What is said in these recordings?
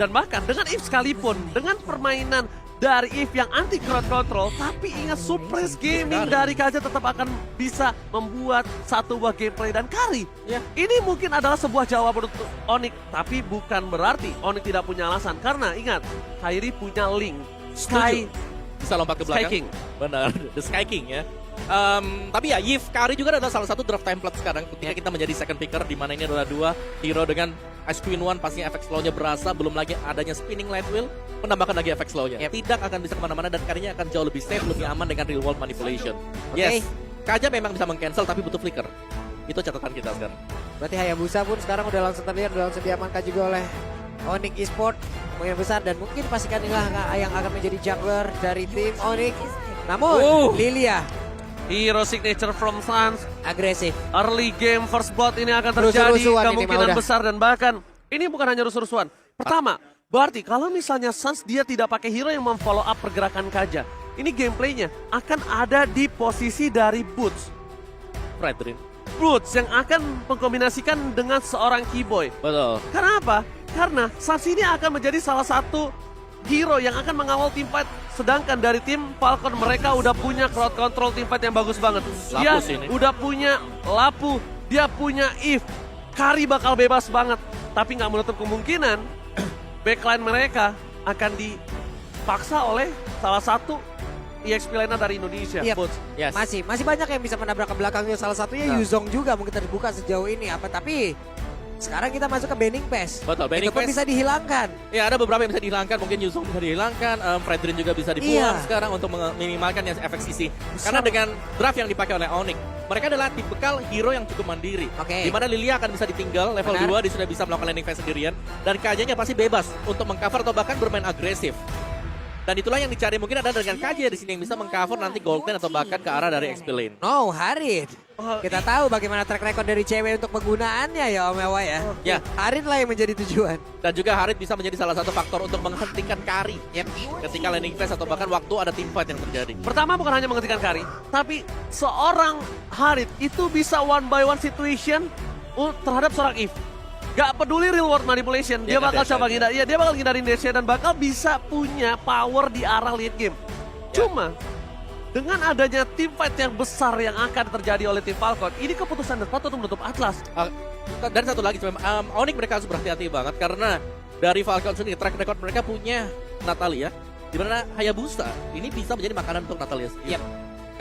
Dan bahkan dengan Eve sekalipun, dengan permainan dari Eve yang anti crowd control, tapi ingat Surprise Gaming dari Kaja tetap akan bisa membuat satu buah gameplay dan carry. Ini mungkin adalah sebuah jawaban untuk Onyx, tapi bukan berarti Onyx tidak punya alasan. Karena ingat, Kairi punya link. Sky bisa lompat ke belakang. Sky King. Benar, The Sky King ya. Tapi ya, Yves Kari juga adalah salah satu draft template sekarang ketika kita menjadi second picker, di mana ini adalah dua hero dengan Ice Queen One, pastinya efek slow-nya berasa, belum lagi adanya spinning light wheel, menambahkan lagi efek slow-nya. Tidak akan bisa kemana-mana dan Karinya akan jauh lebih safe, lebih aman dengan real world manipulation. Yes, Kaja memang bisa meng-cancel tapi butuh flicker. Itu catatan kita sekarang. Berarti Hayabusa pun sekarang udah langsung terlihat, udah langsung diamankan juga oleh Onyx Esport. Kemungkinan besar dan mungkin pastikan inilah yang akan menjadi jungler dari tim Onyx. Namun, Lilia Hero signature from Suns. agresif. Early game first blood ini akan terjadi, Rusuh-rusuhan kemungkinan ini, besar dan bahkan ini bukan hanya rusuh-rusuhan. Pertama, berarti kalau misalnya Suns dia tidak pakai hero yang memfollow up pergerakan Kaja, ini gameplaynya akan ada di posisi dari Boots. Fredrin. Boots yang akan mengkombinasikan dengan seorang Keyboy. Betul. Karena apa? Karena Suns ini akan menjadi salah satu hero yang akan mengawal teamfight. Sedangkan dari tim Falcon mereka udah punya crowd control teamfight yang bagus banget. Dia udah punya Lapu, dia punya Eve. Kari bakal bebas banget. Tapi nggak menutup kemungkinan backline mereka akan dipaksa oleh salah satu EXP lainnya dari Indonesia. Iya, Boots. Yes. masih banyak yang bisa menabrak ke belakangnya. Salah satunya Yuzong juga mungkin terbuka sejauh ini. Tapi sekarang kita masuk ke banning pass. Betul, banning Itu pun pass bisa dihilangkan. Ya, ada beberapa yang bisa dihilangkan, mungkin Yuzong bisa dihilangkan, Fredrin juga bisa dibuang sekarang untuk meminimalkan yang efek sisi. Karena dengan draft yang dipakai oleh Onyx, mereka adalah tipikal hero yang cukup mandiri. Di mana Lilia akan bisa ditinggal, level 2 dia sudah bisa melakukan landing phase sendirian, dan KJ-nya pasti bebas untuk mengcover atau bahkan bermain agresif. Dan itulah yang dicari, mungkin ada dengan KJ di sini yang bisa mengcover nanti gold lane atau bahkan ke arah dari XP lane. No, Harid. Kita tahu bagaimana track record dari cewek untuk penggunaannya ya Om Ewa ya. Ya. Harid lah yang menjadi tujuan. Dan juga Harid bisa menjadi salah satu faktor untuk menghentikan Kari. Ketika landing phase atau bahkan waktu ada teamfight yang terjadi. Pertama bukan hanya menghentikan Kari, tapi seorang Harid itu bisa one by one situation terhadap seorang Eve. Gak peduli real world manipulation, dia bakal coba ngindar, dia bakal ngindarin Desha dan bakal bisa punya power di arah late game. Cuma dengan adanya teamfight yang besar yang akan terjadi oleh tim Falcon, ini keputusan tepat untuk menutup Atlas. Dan satu lagi, Onyx mereka harus berhati-hati banget karena dari Falcon sendiri track record mereka punya Natalia, di mana Hayabusa ini bisa menjadi makanan untuk Natalia sendiri.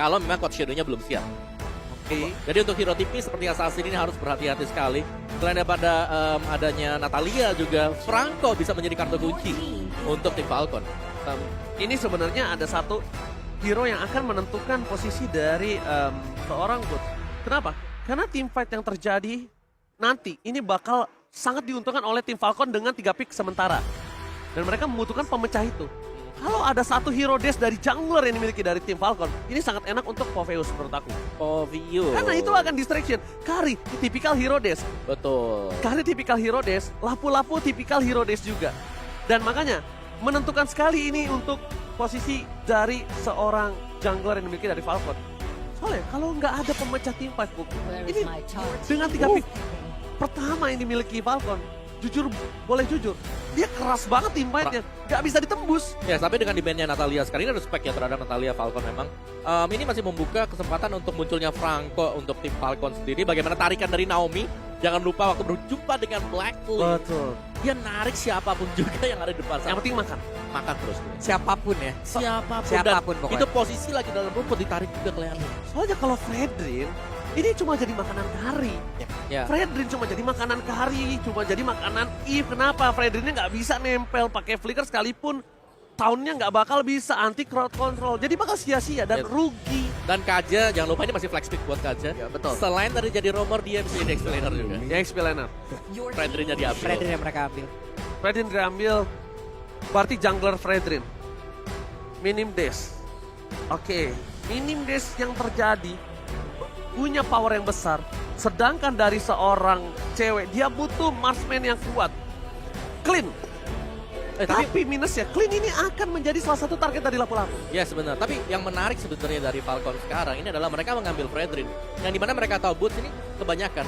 Kalau memang Code Shadow-nya belum siap. Jadi untuk hero tipis seperti Assassin ini harus berhati-hati sekali. Selain daripada adanya Natalia, juga Franco bisa menjadi kartu kunci untuk tim Falcon. Ini sebenarnya ada satu hero yang akan menentukan posisi dari seorang Boots. Kenapa? Karena teamfight yang terjadi nanti ini bakal sangat diuntungkan oleh tim Falcon dengan 3 pick sementara. Dan mereka membutuhkan pemecah itu. Kalau ada satu hero dash dari jungler yang dimiliki dari tim Falcon, ini sangat enak untuk Poveus menurut aku. Poveus. Karena itu akan distraction. Kari, tipikal hero dash. Betul. Kari tipikal hero dash, Lapu-Lapu tipikal hero dash juga. Dan makanya menentukan sekali ini untuk posisi dari seorang jungler yang dimiliki dari Falcon. Soalnya kalau nggak ada pemecah teamfight, ini dengan 3 pick pertama yang dimiliki Falcon, jujur, boleh jujur, dia keras banget teamfightnya, nggak bisa ditembus. Ya, sampai dengan di-ban-nya Natalia sekarang ini ada spek ya terhadap Natalia Falcon memang. Ini masih membuka kesempatan untuk munculnya Franco untuk tim Falcon sendiri. Bagaimana tarikan dari Naomi, jangan lupa waktu berjumpa dengan Blackley. Betul. Dia narik siapapun juga yang ada di depan sana. Yang penting makan. Makan terus. Siapapun ya. Siapapun pokoknya. itu posisi lagi dalam rumput ditarik juga kelihatan. Soalnya kalau Fredrin, ini cuma jadi makanan Kari. Ya. Fredrin cuma jadi makanan Kari, cuma jadi makanan Eve. Kenapa? Fredrinnya nggak bisa nempel pakai flicker sekalipun. Tahunnya nggak bakal bisa anti crowd control. Jadi bakal sia-sia dan rugi. Dan Kaja, jangan lupa ini masih flex pick buat Kaja. Ya, betul. Selain dari jadi rumor, dia bisa jadi explainer juga. Ya, explainer. Fredrinnya diambil. Fredrin yang mereka ambil. Fredrin diambil, berarti jungler Fredrin. Minim dash. Oke, minim dash yang terjadi punya power yang besar. Sedangkan dari seorang cewek, dia butuh marksman yang kuat. Clean. Tapi minus ya, Clean ini akan menjadi salah satu target dari Lapu-Lapu. Ya sebenarnya, tapi yang menarik sebenarnya dari Falcon sekarang ini adalah mereka mengambil Fredrin. Yang dimana mereka tahu Boots ini kebanyakan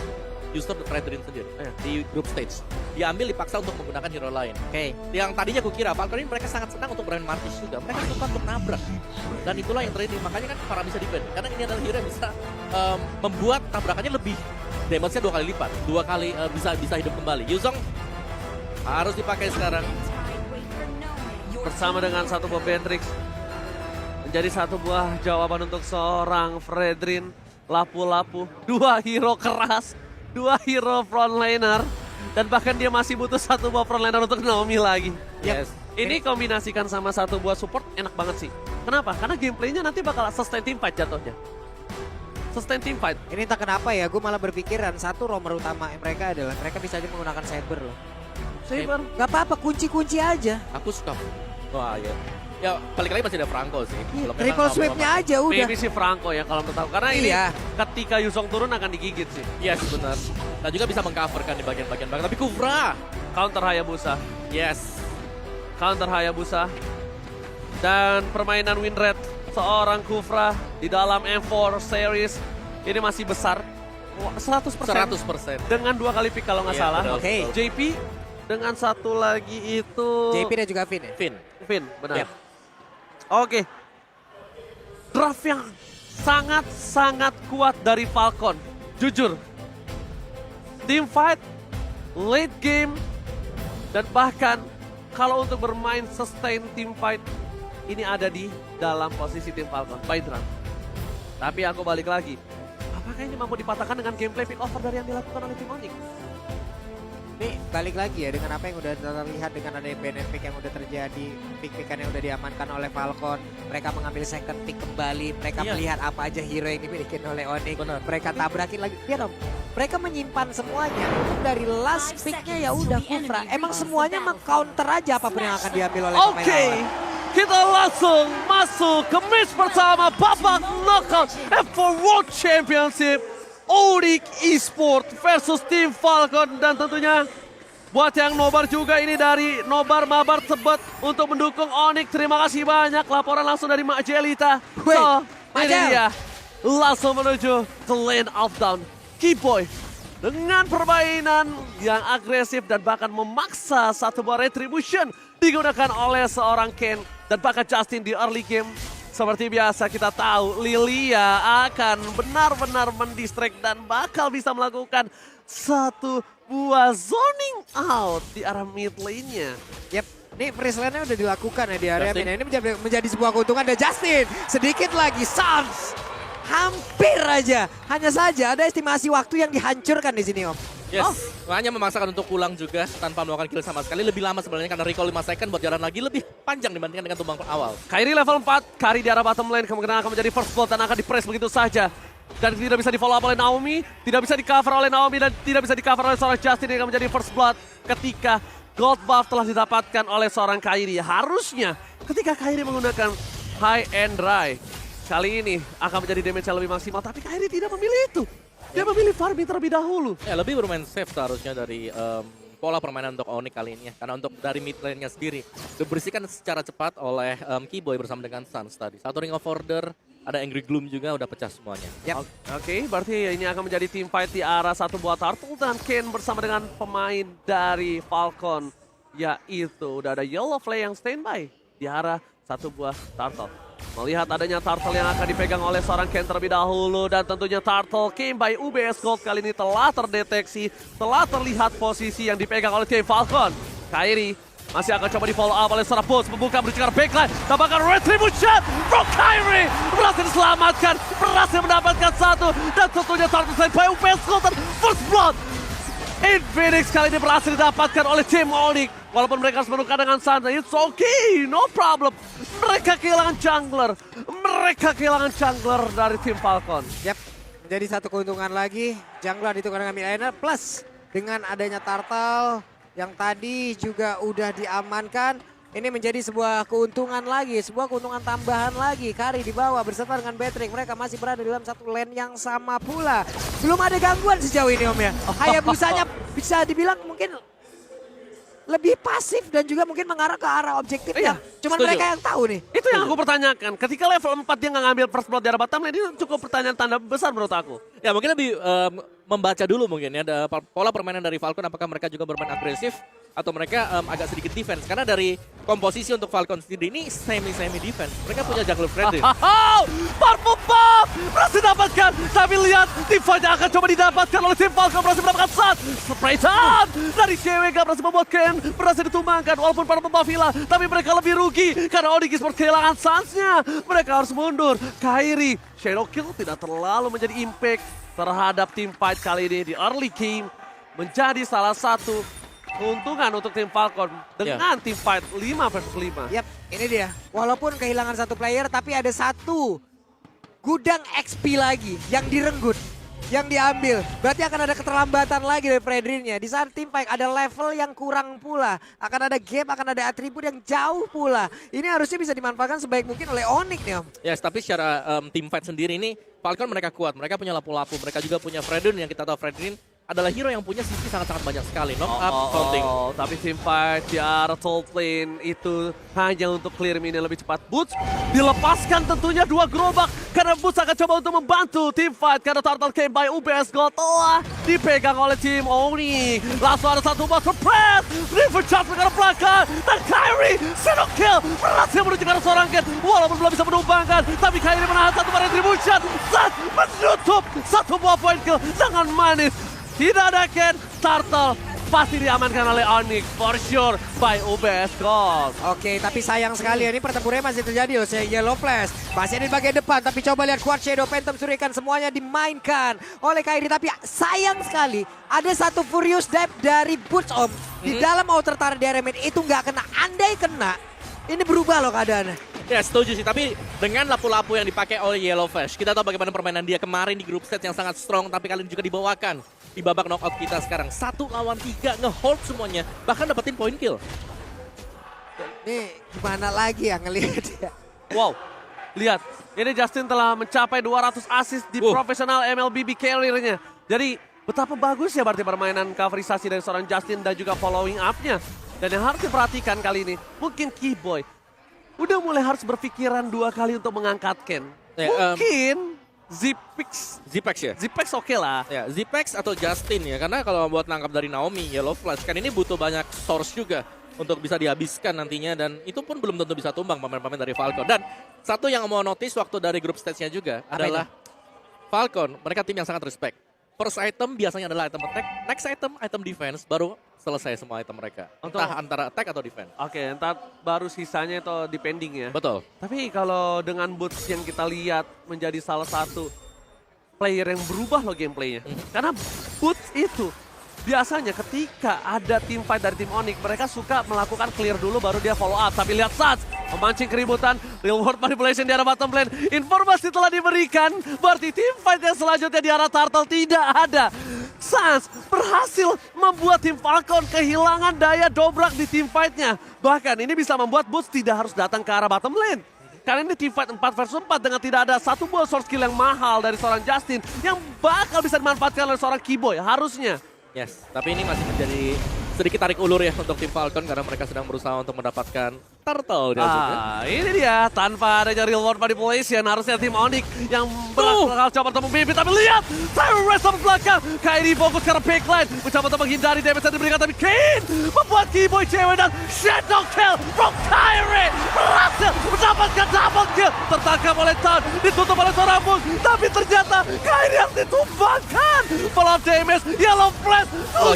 justru Fredrin sendiri di group stage. Diambil dipaksa untuk menggunakan hero lain. Yang tadinya aku kira Falcon ini mereka sangat senang untuk bermain Martis juga. Mereka suka untuk nabrak. Dan itulah yang terjadi. Makanya kan para bisa defend. Karena ini adalah hero yang bisa membuat tabrakannya lebih damage-nya 2 kali lipat. 2 kali bisa hidup kembali. Yuzong harus dipakai sekarang. Bersama dengan satu buah Bentrix. Menjadi satu buah jawaban untuk seorang Fredrin. Lapu-lapu. 2 hero keras. 2 hero frontliner. Dan bahkan dia masih butuh satu buah frontliner untuk Naomi lagi. Yes. Ini kombinasikan sama satu buah support enak banget sih. Kenapa? Karena gameplaynya nanti bakal sustain team fight jatuhnya. Sustain team fight. Ini entah kenapa ya, gue malah berpikiran satu roamer utama mereka adalah mereka bisa aja menggunakan Saber loh. Saber. Gak apa-apa, kunci-kunci aja. Aku suka. Wah ya. Ya balik lagi masih ada Franco sih. Belum Triple sweep-nya aja udah. Maybe si Franco ya kalau menurut aku. Karena ini ketika Yuzong turun akan digigit sih. Yes, benar. Dan juga bisa mengcoverkan di bagian-bagian belakang. Tapi Kufra. Counter Hayabusa. Yes. Counter Hayabusa. Dan permainan win rate seorang Kufra di dalam M4 series ini masih besar. 100%. 100%. Dengan 2 kali pick kalau nggak salah. Oke. JP dengan satu lagi itu... JP dan juga Finn ya? Finn, benar. Yep. Oke. Draft yang sangat-sangat kuat dari Falcon. Jujur. Team fight, late game, dan bahkan kalau untuk bermain sustain team fight, ini ada di dalam posisi tim Falcon, by draft. Tapi aku balik lagi. Apakah ini mampu dipatahkan dengan gameplay pick over dari yang dilakukan oleh tim Onyx? Nih balik lagi ya dengan apa yang udah terlihat dengan ada BNN pick yang udah terjadi, pick-pickan yang udah diamankan oleh Falcon, mereka mengambil second pick kembali, mereka melihat apa aja hero yang dimiliki oleh Onyx, mereka tabrakin lagi, ya dong, mereka menyimpan semuanya untuk dari last picknya ya udah Kufra, emang semuanya meng-counter aja apapun yang akan diambil oleh pemain lawan. Kita langsung masuk ke match pertama babak knockout F4 World Championship. Onyx Esports versus tim Falcon, dan tentunya buat yang nobar juga ini dari Nobar Mabar Tebet untuk mendukung Onyx. Terima kasih banyak, laporan langsung dari Mak Jelita. So, ini dia langsung menuju ke lane of down. Keyboy dengan permainan yang agresif dan bahkan memaksa satu buah retribution digunakan oleh seorang Ken dan bahkan Justin di early game. Seperti biasa kita tahu Lilia akan benar-benar mendistract dan bakal bisa melakukan satu buah zoning out di arah mid lane-nya. Yep, ini freeze lane-nya udah dilakukan ya di area mid. Ini menjadi sebuah keuntungan dari Justin. Sedikit lagi, Sans. Hampir aja. Hanya saja ada estimasi waktu yang dihancurkan di sini Om. Yes, hanya memaksakan untuk pulang juga tanpa melakukan kill sama sekali. Lebih lama sebenarnya karena recall 5 second buat jalan lagi lebih panjang dibandingkan dengan tumbang awal. Kairi level 4, Kari di arah bottom lane kemungkinan akan menjadi first blood dan akan di-press begitu saja. Dan tidak bisa di-follow up oleh Naomi, tidak bisa di-cover oleh Naomi dan tidak bisa di-cover oleh seorang Justin yang akan menjadi first blood ketika gold buff telah didapatkan oleh seorang Kairi. Harusnya ketika Kairi menggunakan high and dry, kali ini akan menjadi damage yang lebih maksimal, tapi Kairi tidak memilih itu. Dia memilih farming terlebih dahulu. Ya, lebih bermain safe seharusnya dari pola permainan untuk Onyx kali ini ya. Karena untuk dari mid lane-nya sendiri dibersihkan secara cepat oleh Keyboy bersama dengan Sans tadi. Satu Ring of Order, ada Angry Gloom juga udah pecah semuanya. Yep. Oke, berarti ini akan menjadi team fight di arah satu buah Turtle dan Ken bersama dengan pemain dari Falcon. Yaitu udah ada Yellow Flay yang standby di arah satu buah Turtle. Melihat adanya Turtle yang akan dipegang oleh seorang Ken terlebih dahulu. Dan tentunya Turtle came by UBS Gold kali ini telah terdeteksi. Telah terlihat posisi yang dipegang oleh tim Falcon. Kairi masih akan coba di follow up oleh seorang Boss. Membuka bercakar backline. Tambahkan retribution from Kairi. Berhasil diselamatkan. Berhasil mendapatkan satu. Dan tentunya Turtle selain by UBS Gold dan First Blood. Infinix kali ini berhasil didapatkan oleh tim Onyx. Walaupun mereka harus menukar dengan santai, it's okay, no problem. Mereka kehilangan jungler. Mereka kehilangan jungler dari tim Falcon. Yap, menjadi satu keuntungan lagi. Jungler ditukar dengan mid laner plus dengan adanya Turtle yang tadi juga udah diamankan. Ini menjadi sebuah keuntungan lagi, sebuah keuntungan tambahan lagi. Kari di bawah berserta dengan Patrick. Mereka masih berada dalam satu lane yang sama pula. Belum ada gangguan sejauh ini Om ya. Hayabusanya bisa dibilang mungkin lebih pasif dan juga mungkin mengarah ke arah objektifnya. Cuman setuju. mereka yang tahu nih. Itu yang aku pertanyakan. Ketika level 4 dia nggak ngambil first blood di arah bottom lane, ini cukup pertanyaan tanda besar menurut aku. Ya mungkin lebih membaca dulu mungkin ya pola permainan dari Falcon, apakah mereka juga bermain agresif atau mereka agak sedikit defense. Karena dari komposisi untuk Falcon sendiri ini semi defense. Mereka punya jungle Fredrin. Purple Buff berhasil dapatkan, tapi lihat tim fight yang akan coba didapatkan oleh tim Falcon berhasil mendapatkan saat spray tan dari CWG berhasil membuat Ken berhasil ditumbangkan walaupun Purple Buff hilang, tapi mereka lebih rugi karena Onyx Esports kehilangan sansnya. Mereka harus mundur. Kairi Shadow Kill tidak terlalu menjadi impact terhadap tim fight kali ini di early game, menjadi salah satu keuntungan untuk tim Falcon dengan tim fight 5 versus 5. Yap, ini dia. Walaupun kehilangan satu player, tapi ada satu gudang XP lagi yang direnggut, yang diambil. Berarti akan ada keterlambatan lagi dari Fredrinnya. Di saat tim fight ada level yang kurang pula. Akan ada gap, akan ada atribut yang jauh pula. Ini harusnya bisa dimanfaatkan sebaik mungkin oleh Onyx nih Om. Yes, tapi secara tim fight sendiri ini Falcon mereka kuat, mereka punya lapu-lapu, mereka juga punya Fredrin yang kita tahu Fredrin adalah hero yang punya sisi sangat-sangat banyak sekali. Knock up, counting. Tapi tim fight di arah top lane itu hanya untuk clear minion lebih cepat. Boots dilepaskan tentunya 2 gerobak karena Boots akan coba untuk membantu tim fight karena Turtle Came by UBS Gold telah dipegang oleh tim Oni. Langsung ada satu bot surprise, River Charge ke arah belakang dan Kairi Shadow Kill berhasil menuju ke arah seorang Ken walaupun belum bisa menumbangkan, tapi Kairi menahan satu retribution saat menutup satu buah point kill dengan manis. Tidak ada Ken, Turtle pasti diamankan oleh Onyx for sure by UBS Gold. Oke, tapi sayang sekali ini pertempurannya masih terjadi loh. Yellow Flash masih ada di bagian depan, tapi coba lihat Quad Shadow, Phantom Surikan semuanya dimainkan oleh Kairi. Tapi sayang sekali ada satu Furious Dive dari Boots Om di dalam outer turret di Eremen itu nggak kena. Andai kena, ini berubah loh keadaannya. Ya setuju sih, tapi dengan lapu-lapu yang dipakai oleh Yellow Flash, kita tahu bagaimana permainan dia kemarin di grup set yang sangat strong, tapi kali ini juga dibawakan di babak knockout kita sekarang. 1 lawan 3 nge-hold semuanya, bahkan dapetin point kill. Nih gimana lagi ya ngelihat ya. Wow, lihat ini Justin telah mencapai 200 assist di profesional MLBB career-nya. Jadi betapa bagus ya berarti permainan coverisasi dari seorang Justin dan juga following up-nya. Dan yang harus diperhatikan kali ini, mungkin Keyboy udah mulai harus berpikiran 2 kali untuk mengangkat Ken. Mungkin Zipex ya? Zipex oke lah. Ya, Zipex atau Justin ya, karena kalau buat nangkap dari Naomi, Yellow Flash kan ini butuh banyak source juga untuk bisa dihabiskan nantinya, dan itu pun belum tentu bisa tumbang pemain-pemain dari Falcon. Dan satu yang mau notice waktu dari grup stage-nya juga adalah Falcon, mereka tim yang sangat respect. First item biasanya adalah item attack, next item defense, baru selesai semua item mereka. Entah antara attack atau defense. Oke, entar baru sisanya itu depending ya. Betul. Tapi kalau dengan Boots yang kita lihat menjadi salah satu player yang berubah loh gameplaynya. Karena Boots itu biasanya ketika ada tim fight dari tim Onyx, mereka suka melakukan clear dulu baru dia follow up. Tapi lihat Sats memancing keributan, real world manipulation di arah bottom lane. Informasi telah diberikan, berarti tim fight yang selanjutnya di arah Turtle tidak ada. Sans berhasil membuat tim Falcon kehilangan daya dobrak di tim fight-nya. Bahkan ini bisa membuat Boots tidak harus datang ke arah bottom lane. Karena ini tim fight 4 versus 4 dengan tidak ada satu buah source kill yang mahal dari seorang Justin yang bakal bisa dimanfaatkan oleh seorang Keyboy harusnya. Yes, tapi ini masih menjadi sedikit tarik ulur ya untuk tim Falcon karena mereka sedang berusaha untuk mendapatkan Turtle. Ini dia tanpa adanya real world manipulation harusnya tim Onyx yang bakal coba untuk membimbing, tapi lihat Terrorist di belakang. Kairi fokus ke arah backline mencoba untuk menghindari damage yang diberikan, tapi Kane membuat Keyboy cewek dan shadow kill from Kairi berhasil mendapatkan double kill. Tertangkap oleh Tan, ditutup oleh seorang Bung, tapi ternyata Kairi yang ditumbangkan. Follow damage, Yellow Flash,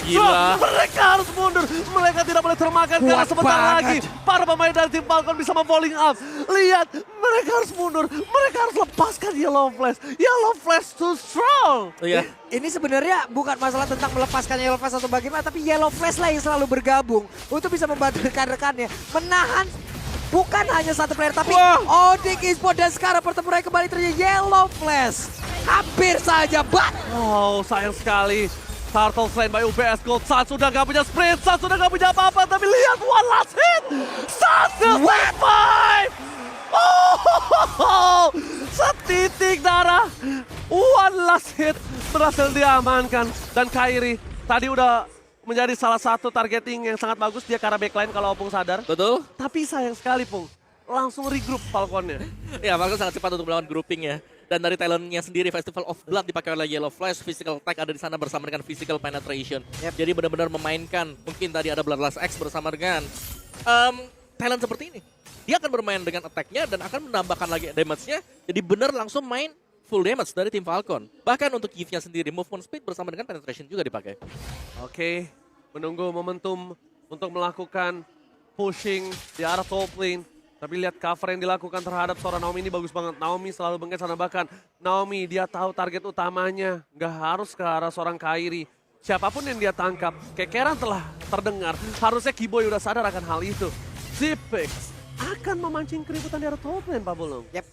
gila. Mereka harus mundur, mereka tidak boleh termakan karena sebentar lagi para pemain dari tim Falcon bisa memballing up. Lihat, mereka harus mundur, mereka harus lepaskan Yellow Flash. Yellow Flash too strong. Ini sebenarnya bukan masalah tentang melepaskan Yellow Flash atau bagaimana, tapi Yellow Flash lah yang selalu bergabung untuk bisa membantu rekan-rekannya menahan bukan hanya satu player, tapi Onyx Esports. Dan sekarang pertempuran kembali terjadi. Yellow Flash hampir saja, Oh, sayang sekali. Turtle slain by UBS Gold. Sats sudah gak punya sprint, Sats sudah gak punya apa-apa, tapi lihat one last hit. Sats survive. Oh, setitik darah. One last hit berhasil diamankan. Dan Kairi tadi udah menjadi salah satu targeting yang sangat bagus dia ke arah backline kalau Opung sadar. Betul. Tapi sayang sekali Pung, langsung regroup Falconnya. Ya, Falcon sangat cepat untuk melawan grouping ya. Dan dari talentnya sendiri, Festival of Blood dipakai oleh Yellow Flash, Physical Attack ada di sana bersama dengan Physical Penetration. Jadi benar-benar memainkan, mungkin tadi ada Bloodlust X bersama dengan talent seperti ini. Dia akan bermain dengan attack-nya dan akan menambahkan lagi damage-nya. Jadi benar langsung main full damage dari tim Falcon. Bahkan untuk Eve-nya sendiri, movement speed bersama dengan penetration juga dipakai. Oke, menunggu momentum untuk melakukan pushing di arah top lane. Tapi lihat cover yang dilakukan terhadap seorang Naomi ini bagus banget. Naomi selalu mengesan, bahkan Naomi dia tahu target utamanya. Nggak harus ke arah seorang Kairi. Siapapun yang dia tangkap, kekeran telah terdengar. Harusnya Kiboy udah sadar akan hal itu. Zipix akan memancing keributan di arah top lane, Pak Bulung. Yap.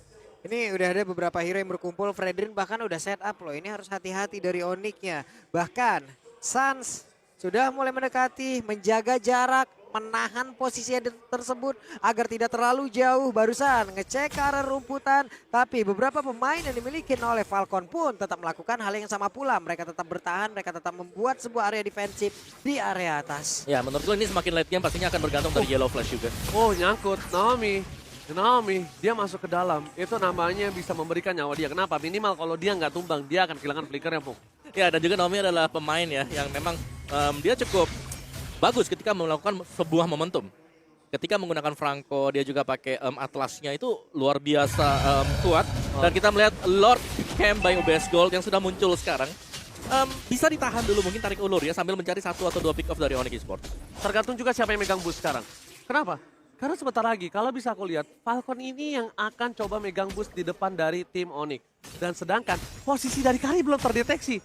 Ini udah ada beberapa hero yang berkumpul. Fredrin bahkan udah set up loh. Ini harus hati-hati dari Onyx-nya. Bahkan Sans sudah mulai mendekati, menjaga jarak, menahan posisi tersebut agar tidak terlalu jauh. Barusan ngecek ke arah rumputan, tapi beberapa pemain yang dimiliki oleh Falcon pun tetap melakukan hal yang sama pula. Mereka tetap bertahan, mereka tetap membuat sebuah area defensif di area atas. Ya, menurut gue ini semakin late game pastinya akan bergantung dari Yellow Flash juga. Oh, nyangkut Naomi, dia masuk ke dalam. Itu namanya bisa memberikan nyawa dia. Kenapa? Minimal kalau dia nggak tumbang, dia akan kehilangan flickernya, Pung. Ya, dan juga Naomi adalah pemain ya yang memang dia cukup bagus ketika melakukan sebuah momentum. Ketika menggunakan Franco, dia juga pakai Atlasnya itu luar biasa kuat. Dan kita melihat Lord Camp by UBS Gold yang sudah muncul sekarang. Bisa ditahan dulu mungkin tarik ulur ya sambil mencari 1 atau 2 pick off dari Onyx Esports. Tergantung juga siapa yang megang boost sekarang. Kenapa? Karena sebentar lagi, kalau bisa aku lihat, Falcon ini yang akan coba megang boost di depan dari tim Onyx. Dan sedangkan posisi dari Kari belum terdeteksi.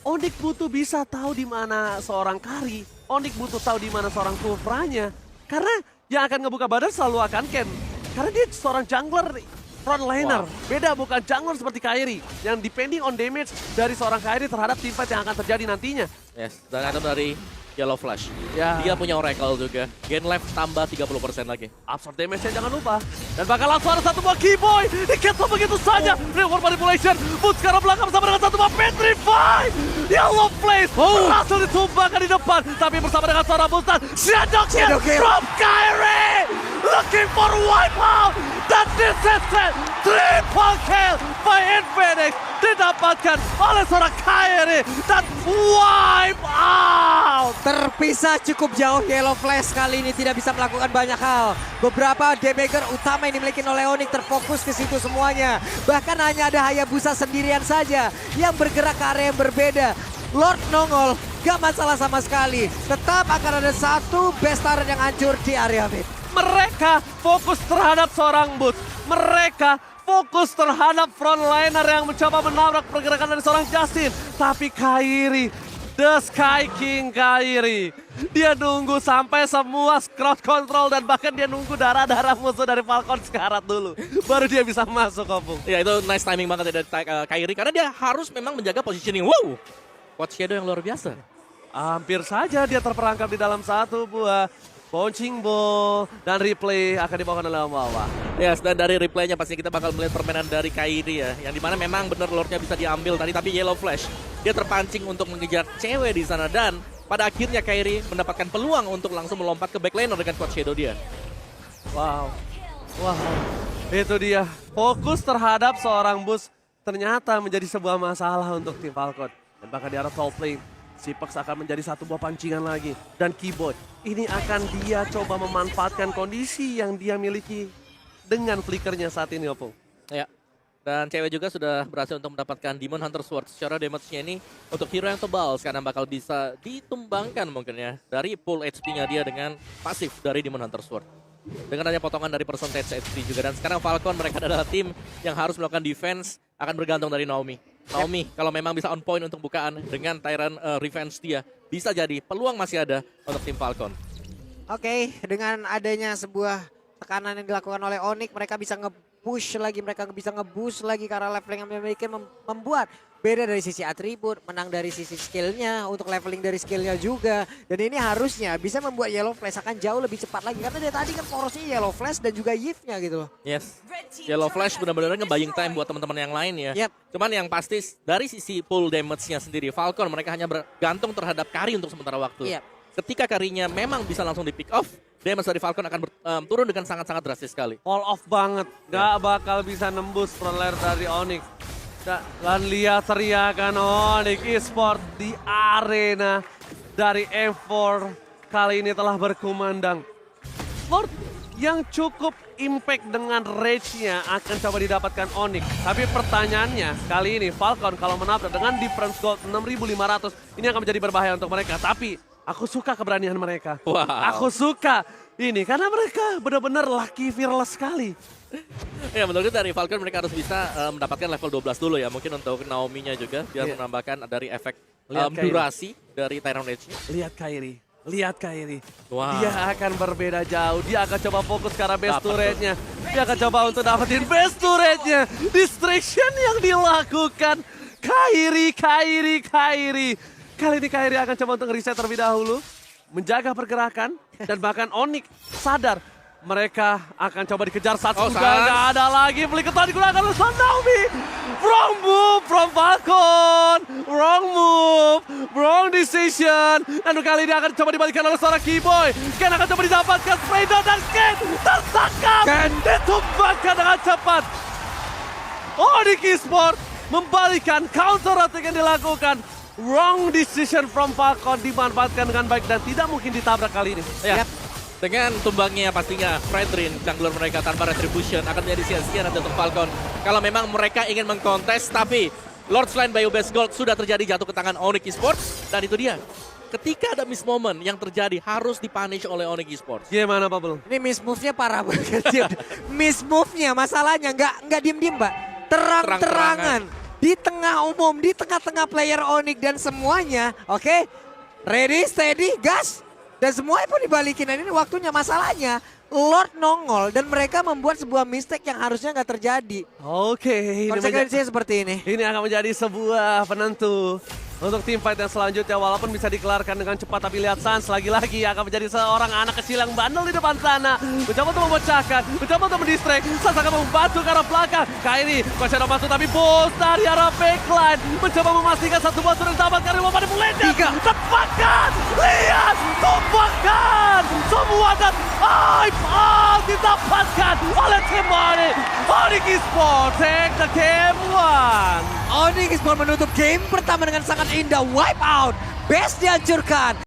Onyx butuh bisa tahu di mana seorang Kari. Onyx butuh tahu di mana seorang Kufranya. Karena yang akan ngebuka badan selalu akan Ken. Karena dia seorang jungler frontliner. Beda, bukan jungler seperti Kairi. Yang depending on damage dari seorang Kairi terhadap teamfight yang akan terjadi nantinya. Yes, dan ada dari Yellow Flash. Ya. Dia punya Oracle juga. Gain life tambah 30% lagi. Absorb damage-nya jangan lupa. Dan bakal langsung ada satu buah Keyboy. Di-cancel begitu saja. Reward manipulation. Boots ke arah belakang bersama dengan satu buah Petrify. Yellow Flash berhasil ditumbangkan di depan. Tapi bersama dengan seorang Bustan. Shadow Kill from Kyrie. Looking for wipeout. Dan this is it. Triple kill by Infinix. Didapatkan oleh seorang Kyrie. Dan wipe out. Terpisah cukup jauh. Yellow Flash kali ini tidak bisa melakukan banyak hal. Beberapa damager utama yang dimiliki oleh Onyx terfokus ke situ semuanya. Bahkan hanya ada Hayabusa sendirian saja yang bergerak ke area yang berbeda. Lord nongol, gak masalah sama sekali. Tetap akan ada satu best turret yang hancur di area mid. Mereka fokus terhadap seorang Boots. Mereka fokus terhadap frontliner yang mencoba menabrak pergerakan dari seorang Justin. Tapi Kairi, The Sky King Kairi, dia nunggu sampai semua crowd control dan bahkan dia nunggu darah-darah musuh dari Falcon sekarat dulu. Baru dia bisa masuk, Opung. Ya, itu nice timing banget ya dari Kairi karena dia harus memang menjaga positioning. Wow, Watch Shadow yang luar biasa. Hampir saja dia terperangkap di dalam satu buah Bouncing Ball dan replay akan dibawakan oleh Wawa. Yes, dan dari replaynya pasti kita bakal melihat permainan dari Kairi ya. Yang dimana memang benar Lordnya bisa diambil tadi, tapi Yellow Flash dia terpancing untuk mengejar cewek di sana. Dan pada akhirnya Kairi mendapatkan peluang untuk langsung melompat ke backliner dengan Quad Shadow dia. Wow, itu dia. Fokus terhadap seorang Boots ternyata menjadi sebuah masalah untuk tim Falcon. Dan bahkan di arah top lane, Sipex akan menjadi satu buah pancingan lagi. Dan Keyboy, ini akan dia coba memanfaatkan kondisi yang dia miliki dengan flickernya saat ini, Opung. Ya, dan cewek juga sudah berhasil untuk mendapatkan Demon Hunter Sword. Secara damage-nya ini untuk hero yang tebal sekarang bakal bisa ditumbangkan mungkin ya. Dari full HP-nya dia dengan pasif dari Demon Hunter Sword. Dengan adanya potongan dari percentage HP juga. Dan sekarang Falcon mereka adalah tim yang harus melakukan defense akan bergantung dari Naomi. Naomi kalau memang bisa on point untuk bukaan dengan Tyrant revenge dia, bisa jadi peluang masih ada untuk tim Falcon. Oke, dengan adanya sebuah tekanan yang dilakukan oleh Onyx, mereka bisa nge-push lagi, mereka bisa nge-boost lagi karena leveling yang memiliki membuat beda dari sisi atribut, menang dari sisi skillnya, untuk leveling dari skillnya juga. Dan ini harusnya bisa membuat Yellow Flash akan jauh lebih cepat lagi. Karena dia tadi kan porosnya Yellow Flash dan juga Yves-nya gitu loh. Yes, Yellow Flash benar-benar nge-buying time buat teman-teman yang lain ya. Cuman yang pasti dari sisi full damage-nya sendiri, Falcon mereka hanya bergantung terhadap Kari untuk sementara waktu. Ketika Karinya memang bisa langsung di pick off, damage dari Falcon akan turun dengan sangat-sangat drastis sekali. All off banget, gak bakal bisa nembus frontliner dari Onyx. Dan lihat teriakan Onyx Esports di arena dari M4 kali ini telah berkumandang. Lord yang cukup impact dengan rage-nya akan coba didapatkan Onyx. Tapi pertanyaannya kali ini Falcon kalau menabrak dengan difference gold 6.500 ini akan menjadi berbahaya untuk mereka. Tapi aku suka keberanian mereka. Wow. Aku suka ini karena mereka benar-benar lucky fearless sekali. Ya menurutku dari Falcon mereka harus bisa mendapatkan level 12 dulu ya. Mungkin untuk Naomi-nya juga biar menambahkan dari efek durasi dari Tyrant Rage-nya. Lihat Kairi. Wow. Dia akan berbeda jauh. Dia akan coba fokus ke arah base turret-nya. Dia akan coba untuk dapetin base turret-nya. Distraction yang dilakukan. Kairi. Kali ini Kairi akan coba untuk reset terlebih dahulu. Menjaga pergerakan. Dan bahkan Onyx sadar. Mereka akan coba dikejar saat juga nggak ada lagi. Flicker tadi digunakan oleh Naomi. Wrong move from Falcon. Wrong decision. Dan kali ini akan coba dibalikan oleh seorang Keyboy. Ken akan coba didapatkan. Spray down dan Ken tertangkap. Ken ditumbangkan dengan cepat. Onyx Esports membalikan counter attack yang dilakukan. Wrong decision from Falcon dimanfaatkan dengan baik dan tidak mungkin ditabrak kali ini. Ya. Dengan tumbangnya pastinya Fredrin, jungler mereka tanpa retribution akan menjadi sia-sia nanti untuk Falcon. Kalau memang mereka ingin mengkontes, tapi Lord Slaying by Best Gold sudah terjadi jatuh ke tangan Onyx Esports. Dan itu dia, ketika ada miss moment yang terjadi harus dipunish oleh Onyx Esports. Gimana Pak Bel? Ini miss move-nya parah banget. Miss move-nya masalahnya nggak diem-diem Mbak. Terang-terangan. Di tengah umum, di tengah-tengah player Onyx dan semuanya. Oke, ready, steady, gas. Dan semuanya pun dibalikin. Dan ini waktunya masalahnya. Lord nongol dan mereka membuat sebuah mistake yang harusnya nggak terjadi. Oke, konsekuensinya seperti ini. Ini akan menjadi sebuah penentu untuk tim fight yang selanjutnya. Walaupun bisa dikelarkan dengan cepat, tapi lihat Sans lagi-lagi akan menjadi seorang anak kecil yang bandel di depan sana. Mencoba untuk memecahkan, mencoba untuk mendistract. Sans akan membantu ke arah belakang. Kairi masih ada masuk tapi bos dari arah backline. Mencoba memastikan satu batu yang didapatkan dari Wapadi Mulenda. Tepatkan, lihat, tumbangkan. Semua dan didapatkan oleh tim Onyx Esports take the game one. Onyx Esports menutup game pertama dengan sangat indah. Wipe out. Best dihancurkan.